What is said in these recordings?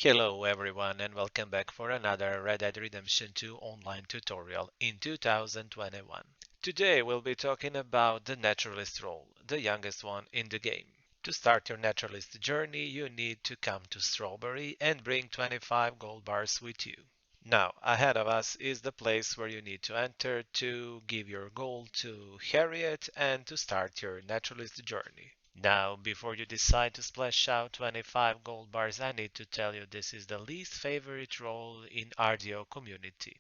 Hello everyone and welcome back for another Red Dead Redemption 2 online tutorial in 2021. Today we'll be talking about the Naturalist Role, the youngest one in the game. To start your Naturalist journey, you need to come to Strawberry and bring 25 gold bars with you. Now, ahead of us is the place where you need to enter to give your gold to Harriet and to start your Naturalist journey. Now, before you decide to splash out 25 gold bars, I need to tell you this is the least favorite role in RDO community.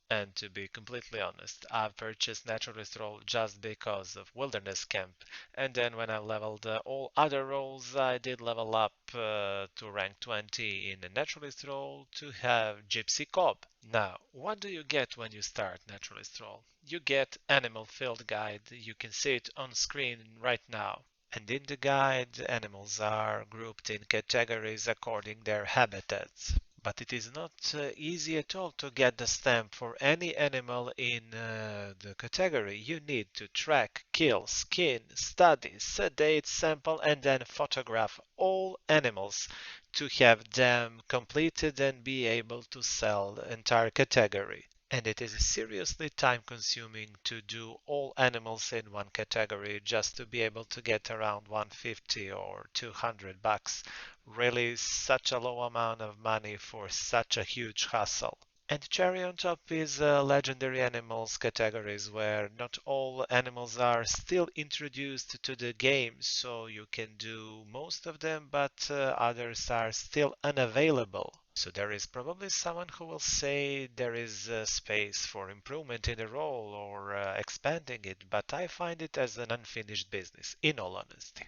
And to be completely honest, I've purchased Naturalist Role just because of Wilderness Camp, and then when I leveled all other roles, I did level up to rank 20 in the Naturalist Role to have Gypsy Cob. Now, what do you get when you start Naturalist Role? You get Animal Field Guide, you can see it on screen right now. And in the guide, animals are grouped in categories according their habitats. But it is not easy at all to get the stamp for any animal in the category. You need to track, kill, skin, study, sedate, sample, and then photograph all animals to have them completed and be able to sell the entire category. And it is seriously time consuming to do all animals in one category just to be able to get around 150 or 200 bucks. Really such a low amount of money for such a huge hassle. And cherry on top is legendary animals categories where not all animals are still introduced to the game, so you can do most of them, but others are still unavailable. So there is probably someone who will say there is space for improvement in the role or expanding it, but I find it as an unfinished business, in all honesty.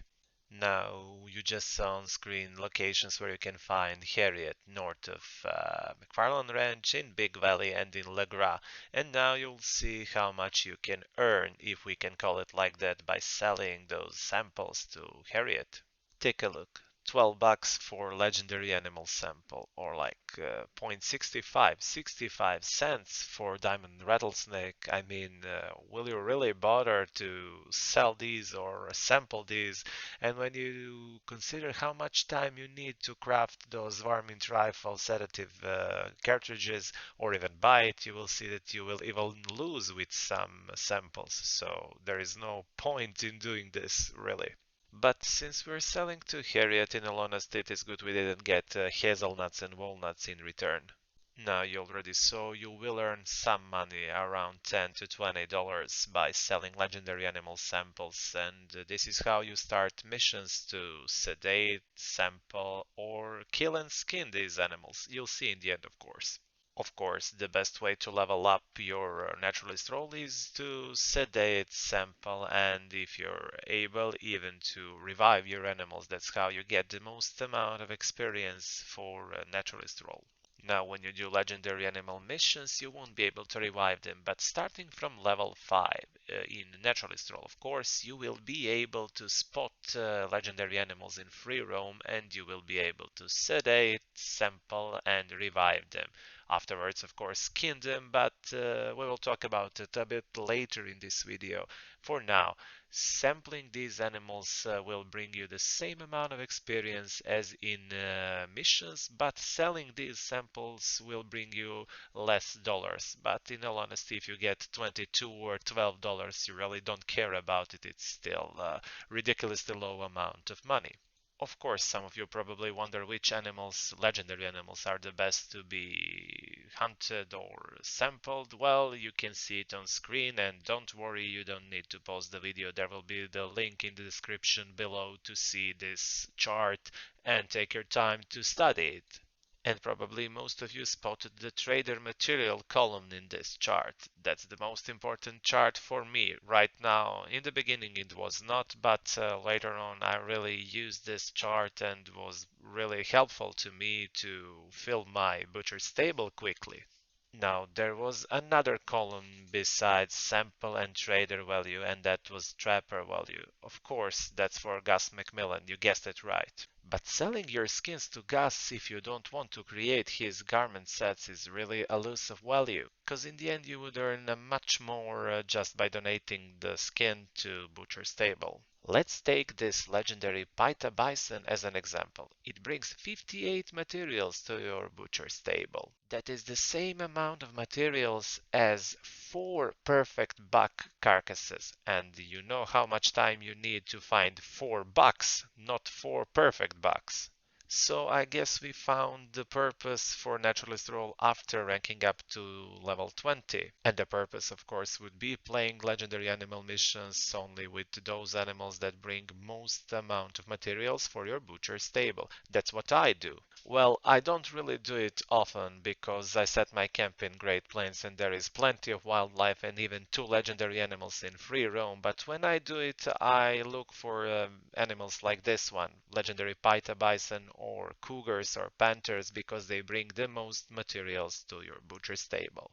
Now, you just saw on screen locations where you can find Harriet north of McFarland Ranch, in Big Valley, and in Le Gras. And now you'll see how much you can earn, if we can call it like that, by selling those samples to Harriet. Take a look. 12 bucks for legendary animal sample, or like 0.65 cents for diamond rattlesnake. I mean, will you really bother to sell these or sample these? And when you consider how much time you need to craft those varmint rifle sedative cartridges, or even buy it, you will see that you will even lose with some samples. So there is no point in doing this, really. But since we're selling to Harriet, in all honesty, it is good we didn't get hazelnuts and walnuts in return. Now you already saw you will earn some money, around $10 to $20 by selling legendary animal samples, and this is how you start missions to sedate, sample, or kill and skin these animals. You'll see in the end, of course. Of course, the best way to level up your naturalist role is to sedate, sample, and if you're able, even to revive your animals. That's how you get the most amount of experience for a naturalist role. Now, when you do legendary animal missions, you won't be able to revive them, but starting from level 5 in Naturalist Role, of course, you will be able to spot legendary animals in free roam, and you will be able to sedate, sample, and revive them. Afterwards, of course, skin them, but we will talk about it a bit later in this video. For now, sampling these animals will bring you the same amount of experience as in missions, but selling these samples will bring you less dollars. But in all honesty, if you get 22 or $12, you really don't care about it. It's still a ridiculously low amount of money. Of course, some of you probably wonder which animals, legendary animals, are the best to be hunted or sampled. Well, you can see it on screen, and don't worry, you don't need to pause the video. There will be the link in the description below to see this chart and take your time to study it. And probably most of you spotted the trader material column in this chart. That's the most important chart for me right now. In the beginning it was not, but later on I really used this chart and was really helpful to me to fill my butcher stable quickly. Now, there was another column besides sample and trader value, and that was trapper value. Of course, that's for Gus MacMillan, you guessed it right. But selling your skins to Gus if you don't want to create his garment sets is really a loss of value, because in the end you would earn much more just by donating the skin to Butcher Stable. Let's take this legendary Paita bison as an example. It brings 58 materials to your butcher's table. That is the same amount of materials as 4 perfect buck carcasses. And you know how much time you need to find 4 bucks, not 4 perfect bucks. So I guess we found the purpose for Naturalist Role after ranking up to level 20. And the purpose, of course, would be playing legendary animal missions only with those animals that bring most amount of materials for your butcher's table. That's what I do. Well, I don't really do it often because I set my camp in Great Plains and there is plenty of wildlife and even 2 legendary animals in free roam. But when I do it, I look for animals like this one, legendary Paita bison or cougars or panthers, because they bring the most materials to your butcher's table.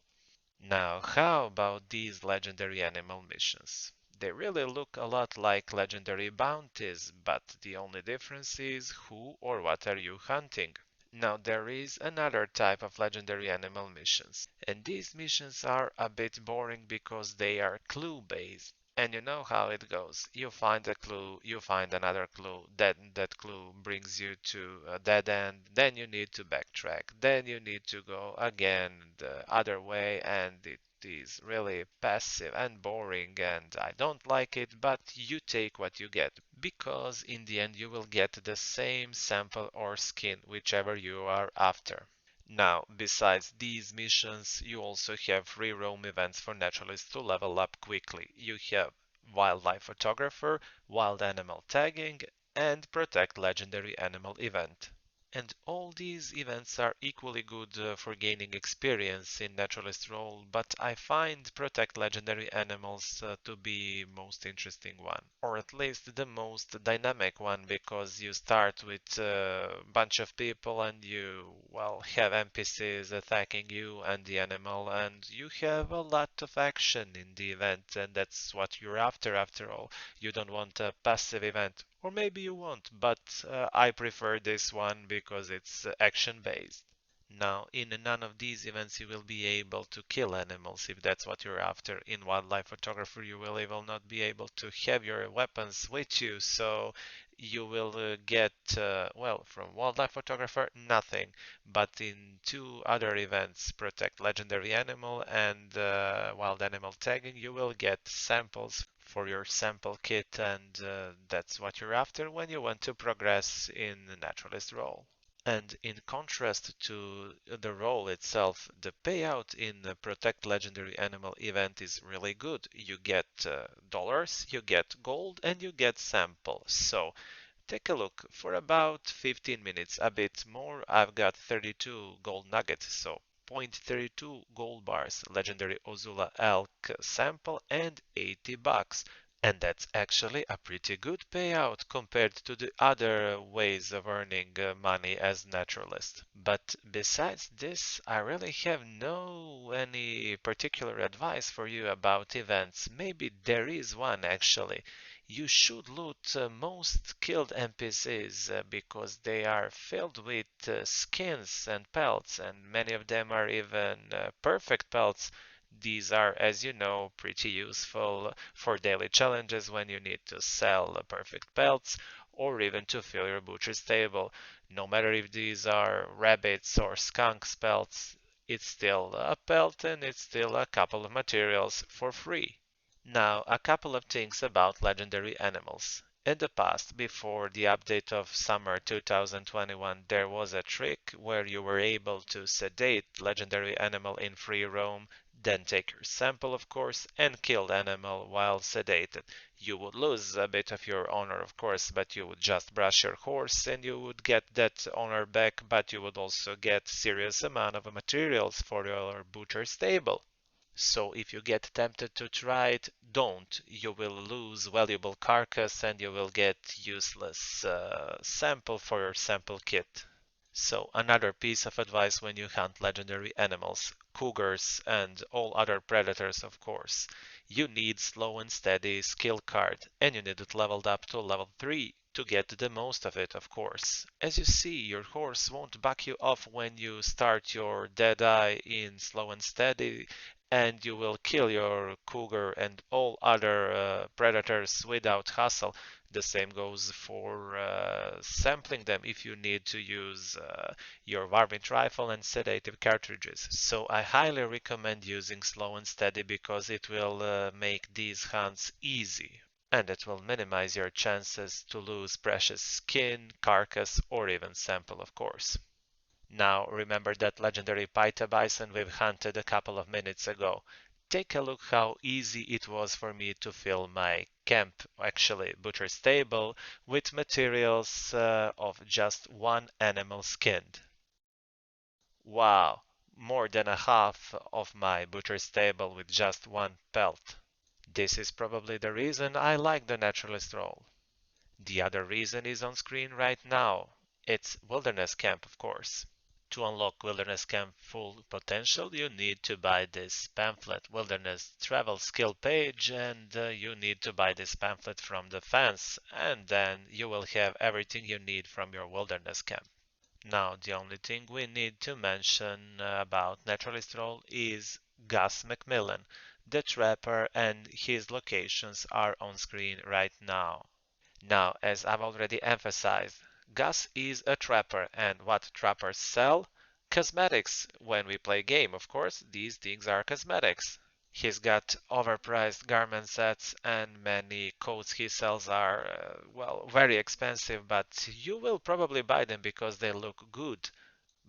Now, how about these legendary animal missions? They really look a lot like legendary bounties, but the only difference is who or what are you hunting. Now, there is another type of legendary animal missions, and these missions are a bit boring because they are clue-based. And you know how it goes. You find a clue, you find another clue, then that clue brings you to a dead end, then you need to backtrack, then you need to go again the other way, and it is really passive and boring, and I don't like it, but you take what you get, because in the end you will get the same sample or skin, whichever you are after. Now, besides these missions, you also have free roam events for naturalists to level up quickly. You have wildlife photographer, wild animal tagging, and protect legendary animal event. And all these events are equally good for gaining experience in Naturalist Role, but I find Protect Legendary Animals to be most interesting one, or at least the most dynamic one, because you start with a bunch of people and you, well, have NPCs attacking you and the animal, and you have a lot of action in the event, and that's what you're after all. You don't want a passive event. Or maybe you won't, but I prefer this one because it's action based. Now, in none of these events you will be able to kill animals if that's what you're after. In wildlife photography you will not be able to have your weapons with you, so you will get, well, from wildlife photographer, nothing. But in 2 other events, protect legendary animal and wild animal tagging, you will get samples for your sample kit, and that's what you're after when you want to progress in the Naturalist role. And in contrast to the role itself, the payout in the Protect Legendary Animal event is really good. You get dollars, you get gold, and you get samples. So take a look. For about 15 minutes, a bit more, I've got 32 gold nuggets. So 0.32 gold bars, legendary Ozula elk sample, and 80 bucks. And that's actually a pretty good payout compared to the other ways of earning money as naturalist. But besides this, I really have no any particular advice for you about events. Maybe there is one actually. You should loot most killed NPCs because they are filled with skins and pelts, and many of them are even perfect pelts. These are, as you know, pretty useful for daily challenges when you need to sell perfect pelts or even to fill your butcher's table. No matter if these are rabbits or skunks pelts, it's still a pelt and it's still a couple of materials for free. Now, a couple of things about legendary animals. In the past, before the update of summer 2021, there was a trick where you were able to sedate legendary animal in free roam, then take your sample, of course, and kill the animal while sedated. You would lose a bit of your honor, of course, but you would just brush your horse and you would get that honor back, but you would also get serious amount of materials for your butcher's table. So if you get tempted to try it, don't. You will lose valuable carcass and you will get useless sample for your sample kit. So another piece of advice when you hunt legendary animals, cougars and all other predators of course. You need slow and steady skill card, and you need it leveled up to level 3 to get the most of it of course. As you see, your horse won't back you off when you start your dead eye in slow and steady, and you will kill your cougar and all other predators without hassle. The same goes for sampling them if you need to use your varmint rifle and sedative cartridges. So I highly recommend using slow and steady because it will make these hunts easy. And it will minimize your chances to lose precious skin, carcass, or even sample, of course. Now, remember that legendary Paita bison we've hunted a couple of minutes ago. Take a look how easy it was for me to fill my camp, actually butcher stable, with materials of just one animal skinned. Wow, more than a half of my butcher stable with just one pelt. This is probably the reason I like the naturalist role. The other reason is on screen right now. It's Wilderness Camp, of course. To unlock Wilderness Camp full potential, you need to buy this pamphlet, Wilderness Travel Skill page, and you need to buy this pamphlet from the fans, and then you will have everything you need from your Wilderness Camp. Now, the only thing we need to mention about Naturalist Role is Gus MacMillan, the trapper, and his locations are on screen right now. Now, as I've already emphasized, Gus is a trapper, and what trappers sell? Cosmetics. When we play game, of course, these things are cosmetics. He's got overpriced garment sets, and many coats he sells are, well, very expensive, but you will probably buy them because they look good.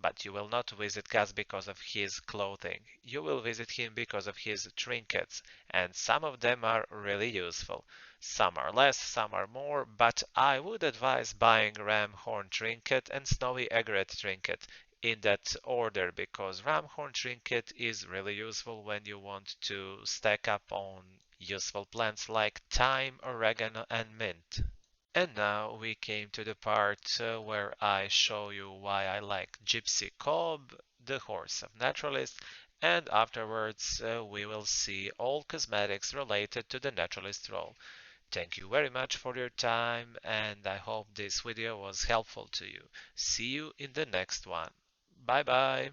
But you will not visit Gus because of his clothing. You will visit him because of his trinkets, and some of them are really useful. Some are less, some are more, but I would advise buying ram horn trinket and snowy egret trinket in that order because ram horn trinket is really useful when you want to stack up on useful plants like thyme, oregano, and mint. And now we came to the part where I show you why I like Gypsy Cob, the horse of Naturalist, and afterwards we will see all cosmetics related to the Naturalist role. Thank you very much for your time, and I hope this video was helpful to you. See you in the next one. Bye bye.